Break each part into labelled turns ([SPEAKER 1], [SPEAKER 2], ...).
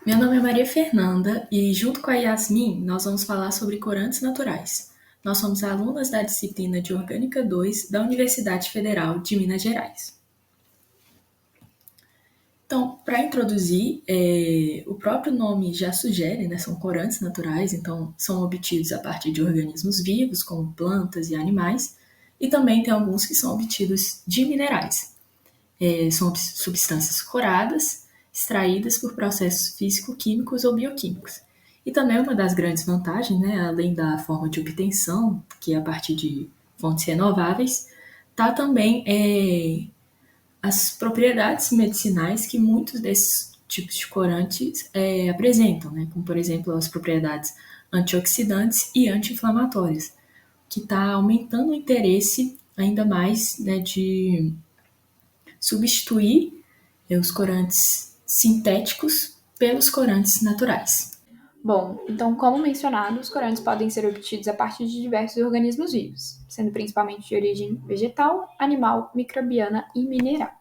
[SPEAKER 1] Meu nome é Maria Fernanda e, junto com a Yasmin, nós vamos falar sobre corantes naturais. Nós somos alunas da disciplina de Orgânica 2 da Universidade Federal de Minas Gerais. Então, para introduzir, o próprio nome já sugere, né, são corantes naturais, então são obtidos a partir de organismos vivos, como plantas e animais, e também tem alguns que são obtidos de minerais. São substâncias coradas, extraídas por processos físico-químicos ou bioquímicos. E também uma das grandes vantagens, né, além da forma de obtenção, que é a partir de fontes renováveis, está também as propriedades medicinais que muitos desses tipos de corantes apresentam, né, como por exemplo as propriedades antioxidantes e anti-inflamatórias, que está aumentando o interesse ainda mais, né, de substituir os corantes sintéticos pelos corantes naturais.
[SPEAKER 2] Bom, então, como mencionado, os corantes podem ser obtidos a partir de diversos organismos vivos, sendo principalmente de origem vegetal, animal, microbiana e mineral.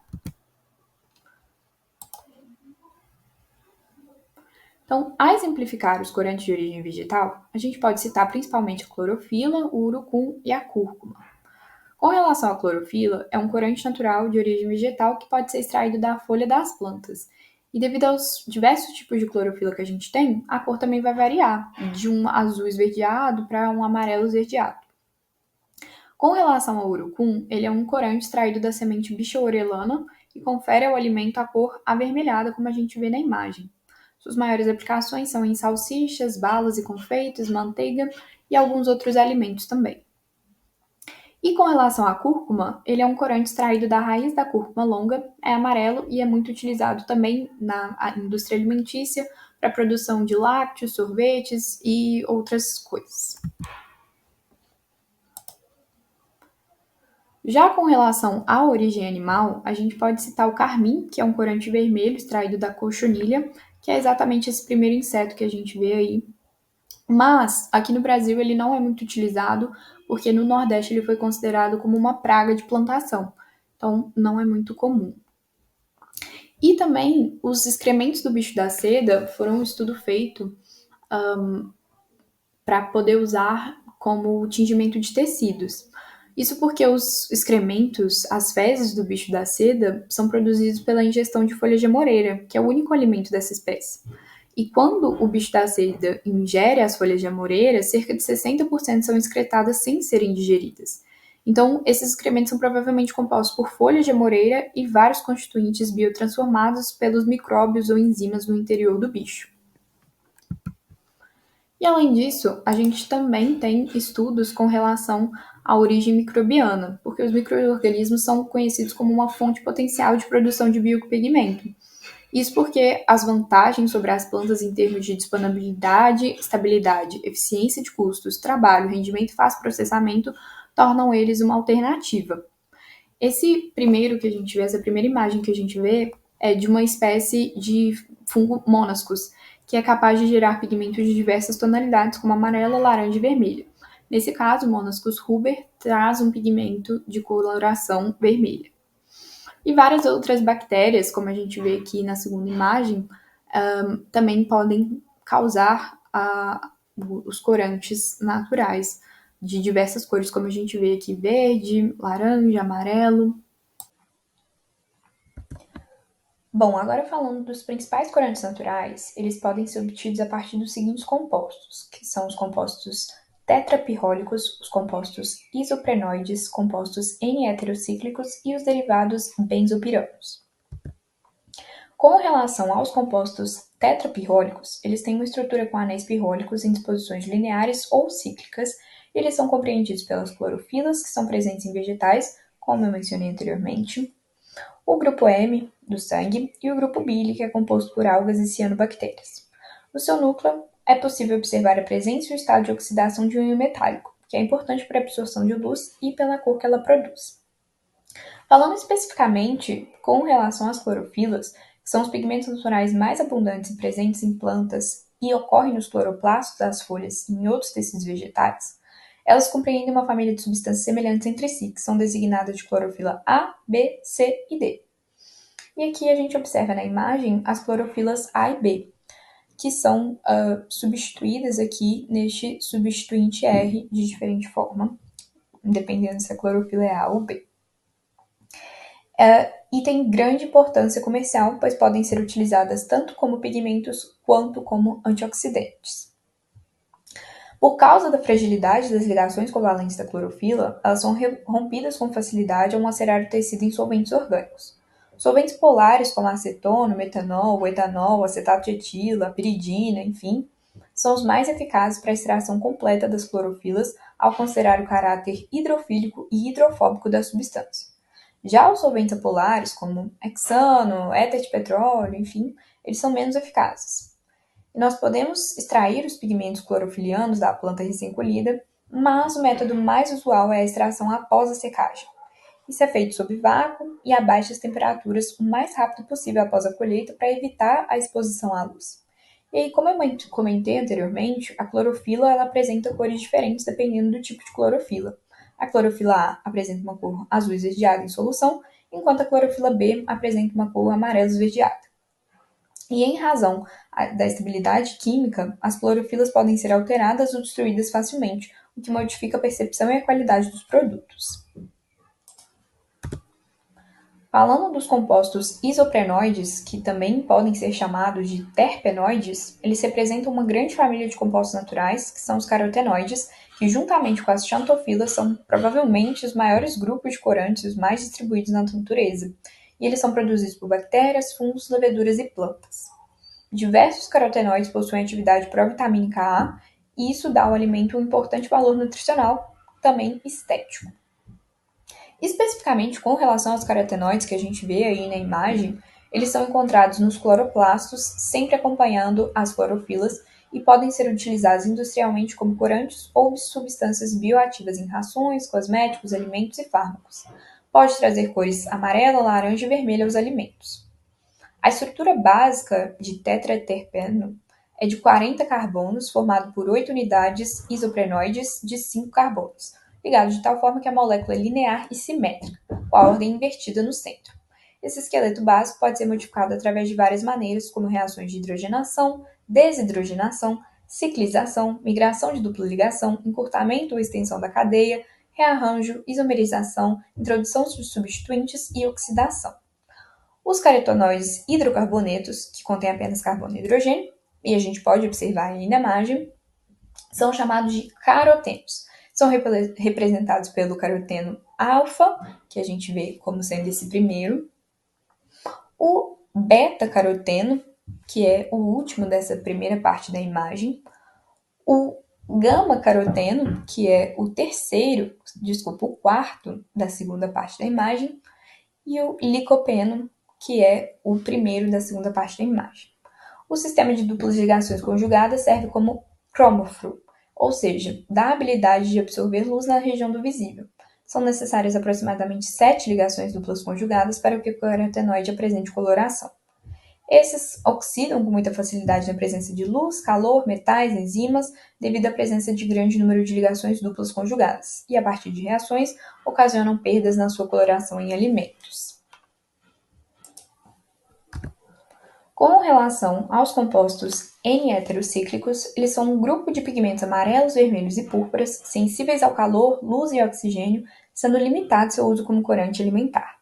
[SPEAKER 2] Então, a exemplificar os corantes de origem vegetal, a gente pode citar principalmente a clorofila, o urucum e a cúrcuma. Com relação à clorofila, é um corante natural de origem vegetal que pode ser extraído da folha das plantas. E devido aos diversos tipos de clorofila que a gente tem, a cor também vai variar, de um azul esverdeado para um amarelo esverdeado. Com relação ao urucum, ele é um corante extraído da semente bicho-orelana e confere ao alimento a cor avermelhada, como a gente vê na imagem. Suas maiores aplicações são em salsichas, balas e confeitos, manteiga e alguns outros alimentos também. E com relação à cúrcuma, ele é um corante extraído da raiz da cúrcuma longa, é amarelo e é muito utilizado também na indústria alimentícia para a produção de lácteos, sorvetes e outras coisas. Já com relação à origem animal, a gente pode citar o carmim, que é um corante vermelho extraído da cochonilha, que é exatamente esse primeiro inseto que a gente vê aí. Mas aqui no Brasil ele não é muito utilizado, porque no Nordeste ele foi considerado como uma praga de plantação. Então não é muito comum. E também os excrementos do bicho da seda foram um estudo feito para poder usar como tingimento de tecidos. Isso porque os excrementos, as fezes do bicho da seda, são produzidos pela ingestão de folhas de amoreira, que é o único alimento dessa espécie. E quando o bicho da seda ingere as folhas de amoreira, cerca de 60% são excretadas sem serem digeridas. Então, esses excrementos são provavelmente compostos por folhas de amoreira e vários constituintes biotransformados pelos micróbios ou enzimas no interior do bicho. E além disso, a gente também tem estudos com relação à origem microbiana, porque os micro-organismos são conhecidos como uma fonte potencial de produção de biopigmento. Isso porque as vantagens sobre as plantas em termos de disponibilidade, estabilidade, eficiência de custos, trabalho, rendimento e fácil processamento tornam eles uma alternativa. Esse primeiro que a gente vê, essa primeira imagem que a gente vê, é de uma espécie de fungo monascus, que é capaz de gerar pigmentos de diversas tonalidades, como amarelo, laranja e vermelho. Nesse caso, o Monascus ruber traz um pigmento de coloração vermelha. E várias outras bactérias, como a gente vê aqui na segunda imagem, também podem causar os corantes naturais de diversas cores, como a gente vê aqui, verde, laranja, amarelo. Bom, agora falando dos principais corantes naturais, eles podem ser obtidos a partir dos seguintes compostos, que são os compostos tetrapirrólicos, os compostos isoprenoides, compostos N-heterocíclicos e os derivados benzopiranos. Com relação aos compostos tetrapirrólicos, eles têm uma estrutura com anéis pirrólicos em disposições lineares ou cíclicas, e eles são compreendidos pelas clorofilas, que são presentes em vegetais, como eu mencionei anteriormente, o grupo M do sangue e o grupo bile, que é composto por algas e cianobactérias. No seu núcleo, é possível observar a presença e o estado de oxidação de um íon metálico, que é importante para a absorção de luz e pela cor que ela produz. Falando especificamente com relação às clorofilas, que são os pigmentos naturais mais abundantes e presentes em plantas e ocorrem nos cloroplastos das folhas e em outros tecidos vegetais, elas compreendem uma família de substâncias semelhantes entre si, que são designadas de clorofila A, B, C e D. E aqui a gente observa na imagem as clorofilas A e B. que são substituídas aqui neste substituinte R de diferente forma, dependendo se a clorofila é A ou B. E tem grande importância comercial, pois podem ser utilizadas tanto como pigmentos quanto como antioxidantes. Por causa da fragilidade das ligações covalentes da clorofila, elas são rompidas com facilidade ao macerar o tecido em solventes orgânicos. Solventes polares como acetona, metanol, etanol, acetato de etila, piridina, enfim, são os mais eficazes para a extração completa das clorofilas ao considerar o caráter hidrofílico e hidrofóbico da substância. Já os solventes apolares, como hexano, éter de petróleo, enfim, eles são menos eficazes. Nós podemos extrair os pigmentos clorofilianos da planta recém-colhida, mas o método mais usual é a extração após a secagem. Isso é feito sob vácuo e a baixas temperaturas o mais rápido possível após a colheita para evitar a exposição à luz. E aí, como eu comentei anteriormente, a clorofila ela apresenta cores diferentes dependendo do tipo de clorofila. A clorofila A apresenta uma cor azul esverdeada em solução, enquanto a clorofila B apresenta uma cor amarela esverdeada. E em razão da estabilidade química, as clorofilas podem ser alteradas ou destruídas facilmente, o que modifica a percepção e a qualidade dos produtos. Falando dos compostos isoprenoides, que também podem ser chamados de terpenoides, eles representam uma grande família de compostos naturais, que são os carotenoides, que juntamente com as xantofilas são provavelmente os maiores grupos de corantes mais distribuídos na natureza, e eles são produzidos por bactérias, fungos, leveduras e plantas. Diversos carotenoides possuem atividade provitamínica A, e isso dá ao alimento um importante valor nutricional, também estético. Especificamente com relação aos carotenoides que a gente vê aí na imagem, eles são encontrados nos cloroplastos, sempre acompanhando as clorofilas, e podem ser utilizados industrialmente como corantes ou substâncias bioativas em rações, cosméticos, alimentos e fármacos. Pode trazer cores amarela, laranja e vermelha aos alimentos. A estrutura básica de tetraterpeno é de 40 carbonos, formado por 8 unidades isoprenoides de 5 carbonos, ligados de tal forma que a molécula é linear e simétrica, com a ordem invertida no centro. Esse esqueleto básico pode ser modificado através de várias maneiras, como reações de hidrogenação, desidrogenação, ciclização, migração de dupla ligação, encurtamento ou extensão da cadeia, rearranjo, isomerização, introdução de substituintes e oxidação. Os carotenoides hidrocarbonetos, que contêm apenas carbono e hidrogênio, e a gente pode observar aí na imagem, são chamados de carotenos. São representados pelo caroteno alfa, que a gente vê como sendo esse primeiro, o beta-caroteno, que é o último dessa primeira parte da imagem, o gama-caroteno, que é o quarto da segunda parte da imagem, e o licopeno, que é o primeiro da segunda parte da imagem. O sistema de duplas ligações conjugadas serve como cromóforo, ou seja, dá a habilidade de absorver luz na região do visível. São necessárias aproximadamente 7 ligações duplas conjugadas para que o carotenoide apresente coloração. Esses oxidam com muita facilidade na presença de luz, calor, metais, enzimas, devido à presença de grande número de ligações duplas conjugadas, e a partir de reações, ocasionam perdas na sua coloração em alimentos. Com relação aos compostos N-heterocíclicos, eles são um grupo de pigmentos amarelos, vermelhos e púrpuras, sensíveis ao calor, luz e oxigênio, sendo limitado seu uso como corante alimentar.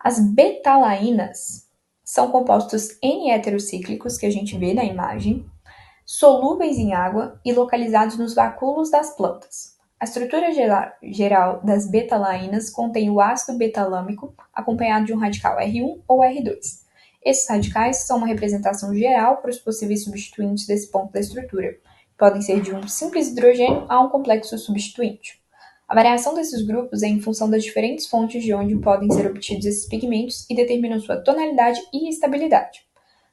[SPEAKER 2] As betalaínas são compostos N-heterocíclicos que a gente vê na imagem, solúveis em água e localizados nos vacúolos das plantas. A estrutura geral das betalaínas contém o ácido betalâmico acompanhado de um radical R1 ou R2. Esses radicais são uma representação geral para os possíveis substituintes desse ponto da estrutura. Podem ser de um simples hidrogênio a um complexo substituinte. A variação desses grupos é em função das diferentes fontes de onde podem ser obtidos esses pigmentos e determinam sua tonalidade e estabilidade.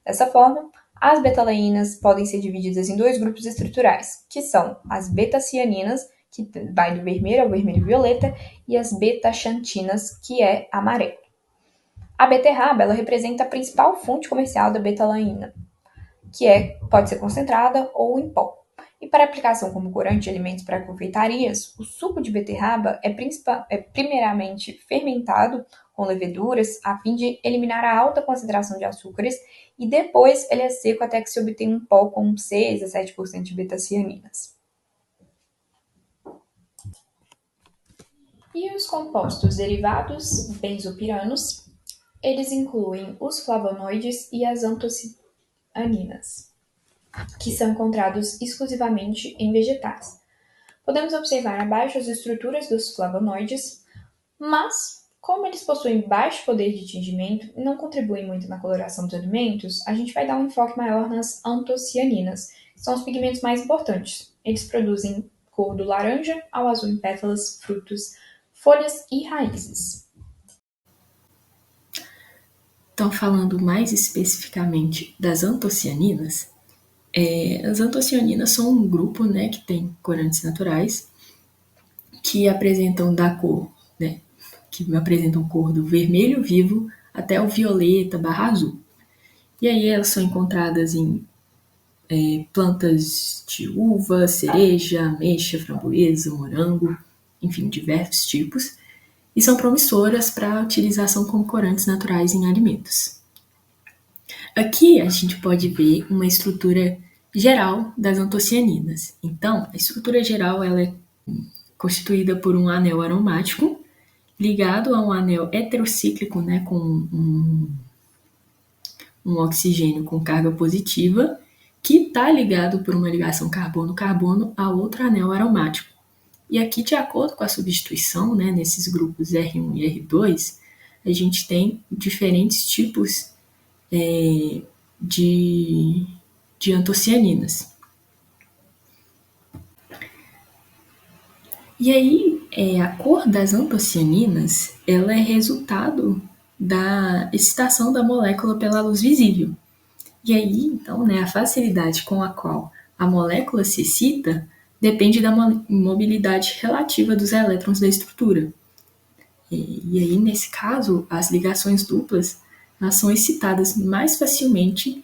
[SPEAKER 2] Dessa forma, as betalaínas podem ser divididas em 2 grupos estruturais, que são as betacianinas, que vai do vermelho ao vermelho-violeta, e as betaxantinas, que é amarelo. A beterraba ela representa a principal fonte comercial da betalaína, que pode ser concentrada ou em pó. E para aplicação como corante de alimentos para confeitarias, o suco de beterraba é primeiramente fermentado com leveduras, a fim de eliminar a alta concentração de açúcares, e depois ele é seco até que se obtenha um pó com 6 a 7% de betacianinas. E os compostos derivados benzopiranos, eles incluem os flavonoides e as antocianinas, que são encontrados exclusivamente em vegetais. Podemos observar abaixo as estruturas dos flavonoides, mas, como eles possuem baixo poder de tingimento e não contribuem muito na coloração dos alimentos, a gente vai dar um enfoque maior nas antocianinas, que são os pigmentos mais importantes. Eles produzem cor do laranja ao azul em pétalas, frutos, folhas e raízes.
[SPEAKER 1] Então, falando mais especificamente das antocianinas, as antocianinas são um grupo, né, que tem corantes naturais que apresentam da cor, né, que apresentam cor do vermelho vivo até o violeta barra azul. E aí elas são encontradas em plantas de uva, cereja, ameixa, framboesa, morango, enfim, diversos tipos, e são promissoras para a utilização como corantes naturais em alimentos. Aqui a gente pode ver uma estrutura geral das antocianinas. Então, a estrutura geral ela é constituída por um anel aromático ligado a um anel heterocíclico, né, com um oxigênio com carga positiva, que está ligado por uma ligação carbono-carbono a outro anel aromático. E aqui, de acordo com a substituição, né, nesses grupos R1 e R2, a gente tem diferentes tipos de antocianinas. E aí, a cor das antocianinas, ela é resultado da excitação da molécula pela luz visível. E aí, então, né, a facilidade com a qual a molécula se excita depende da mobilidade relativa dos elétrons da estrutura. E aí, nesse caso, as ligações duplas elas são excitadas mais facilmente.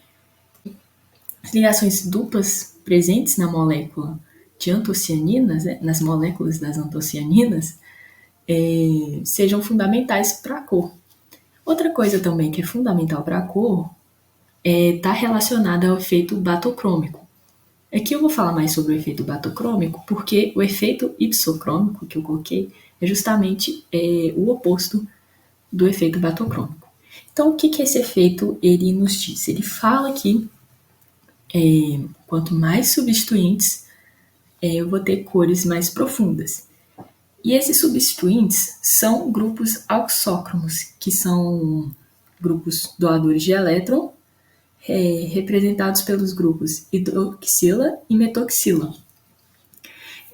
[SPEAKER 1] As ligações duplas presentes na molécula de antocianinas, nas moléculas das antocianinas, sejam fundamentais para a cor. Outra coisa também que é fundamental para a cor está relacionada ao efeito batocrômico. Aqui eu vou falar mais sobre o efeito batocrômico, porque o efeito ipsocrômico que eu coloquei é justamente o oposto do efeito batocrômico. Então, o que esse efeito ele nos diz? Ele fala que quanto mais substituintes, eu vou ter cores mais profundas. E esses substituintes são grupos auxócromos, que são grupos doadores de elétron, representados pelos grupos hidroxila e metoxila.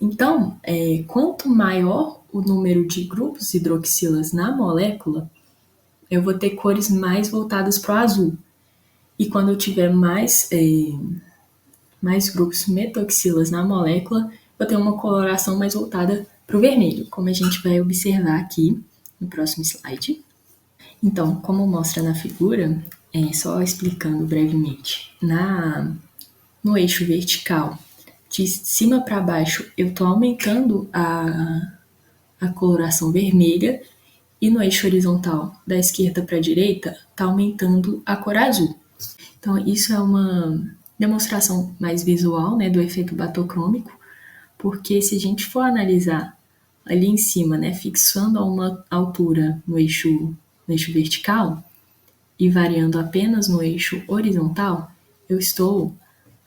[SPEAKER 1] Então, quanto maior o número de grupos hidroxilas na molécula, eu vou ter cores mais voltadas para o azul. E quando eu tiver mais grupos metoxilas na molécula, vou ter uma coloração mais voltada para o vermelho, como a gente vai observar aqui no próximo slide. Então, como mostra na figura, só explicando brevemente, no eixo vertical, de cima para baixo, eu estou aumentando a coloração vermelha, e no eixo horizontal, da esquerda para a direita, está aumentando a cor azul. Então, isso é uma demonstração mais visual, né, do efeito batocrômico, porque se a gente for analisar ali em cima, né, fixando a uma altura no eixo vertical e variando apenas no eixo horizontal, eu estou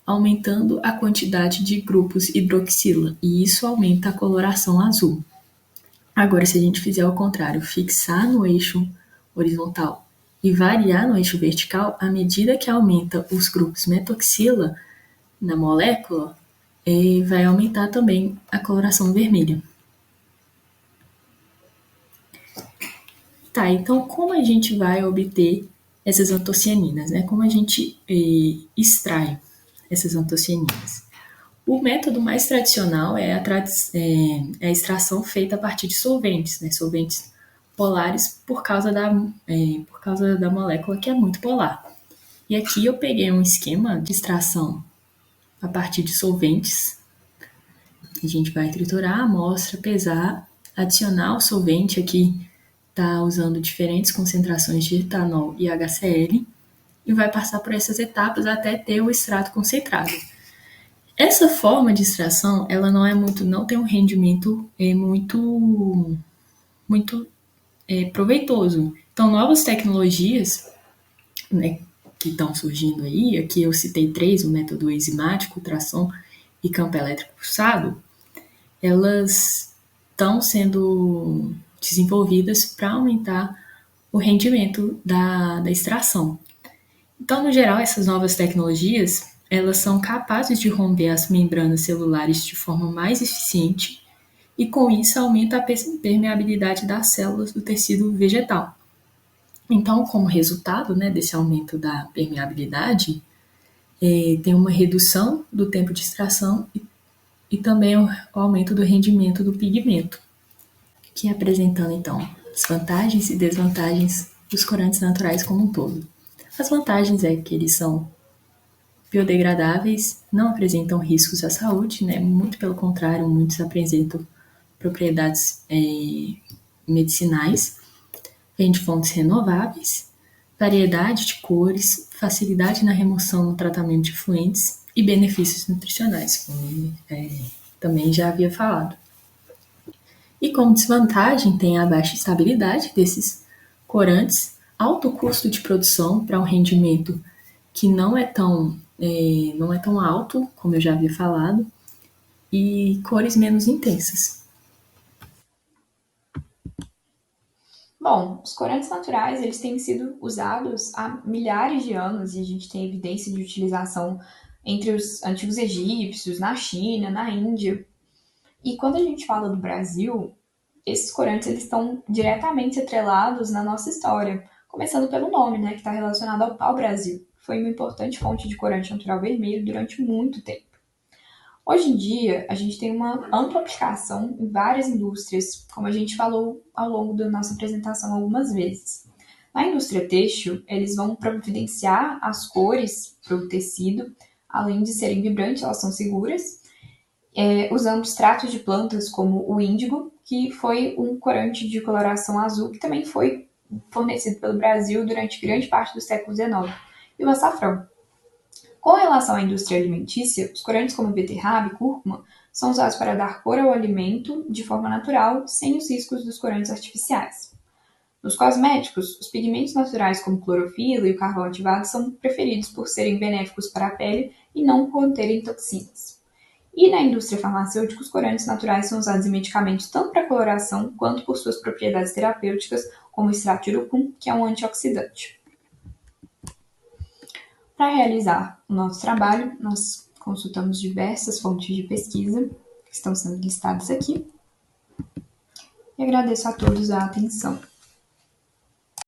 [SPEAKER 1] aumentando a quantidade de grupos hidroxila, e isso aumenta a coloração azul. Agora, se a gente fizer ao contrário, fixar no eixo horizontal e variar no eixo vertical, à medida que aumenta os grupos metoxila na molécula, vai aumentar também a coloração vermelha. Tá, então como a gente vai obter essas antocianinas, né? Como a gente extrai essas antocianinas? O método mais tradicional é a extração feita a partir de solventes, né? Solventes polares por causa da molécula que é muito polar. E aqui eu peguei um esquema de extração a partir de solventes. A gente vai triturar a amostra, pesar, adicionar o solvente. Aqui estar usando diferentes concentrações de etanol e HCl e vai passar por essas etapas até ter o extrato concentrado. Essa forma de extração, ela não tem um rendimento muito proveitoso. Então, novas tecnologias, né, que estão surgindo aí, aqui eu citei três, o método enzimático, tração e campo elétrico pulsado, elas estão sendo desenvolvidas para aumentar o rendimento da extração. Então, no geral, essas novas tecnologias, elas são capazes de romper as membranas celulares de forma mais eficiente e, com isso, aumenta a permeabilidade das células do tecido vegetal. Então, como resultado, né, desse aumento da permeabilidade, tem uma redução do tempo de extração e também o aumento do rendimento do pigmento, que é apresentando, então, as vantagens e desvantagens dos corantes naturais como um todo. As vantagens é que eles são biodegradáveis, não apresentam riscos à saúde, né? Muito pelo contrário, muitos apresentam propriedades medicinais, vêm de fontes renováveis, variedade de cores, facilidade na remoção no tratamento de fluentes e benefícios nutricionais, como também já havia falado. E como desvantagem tem a baixa estabilidade desses corantes, alto custo de produção para um rendimento que não é tão alto, como eu já havia falado, e cores menos intensas.
[SPEAKER 2] Bom, os corantes naturais eles têm sido usados há milhares de anos e a gente tem evidência de utilização entre os antigos egípcios, na China, na Índia. E quando a gente fala do Brasil, esses corantes eles estão diretamente atrelados na nossa história, começando pelo nome, né, que está relacionado ao pau-brasil. Foi uma importante fonte de corante natural vermelho durante muito tempo. Hoje em dia, a gente tem uma ampla aplicação em várias indústrias, como a gente falou ao longo da nossa apresentação algumas vezes. Na indústria têxtil, eles vão providenciar as cores para o tecido, além de serem vibrantes, elas são seguras, usando extratos de plantas como o índigo, que foi um corante de coloração azul que também foi fornecido pelo Brasil durante grande parte do século XIX, e o açafrão. Com relação à indústria alimentícia, os corantes como beterraba e cúrcuma são usados para dar cor ao alimento de forma natural, sem os riscos dos corantes artificiais. Nos cosméticos, os pigmentos naturais como clorofila e o carvão ativado são preferidos por serem benéficos para a pele e não conterem toxinas. E na indústria farmacêutica, os corantes naturais são usados em medicamentos tanto para coloração quanto por suas propriedades terapêuticas, como o extrato de urucum, que é um antioxidante. Para realizar o nosso trabalho, nós consultamos diversas fontes de pesquisa que estão sendo listadas aqui. E agradeço a todos a atenção.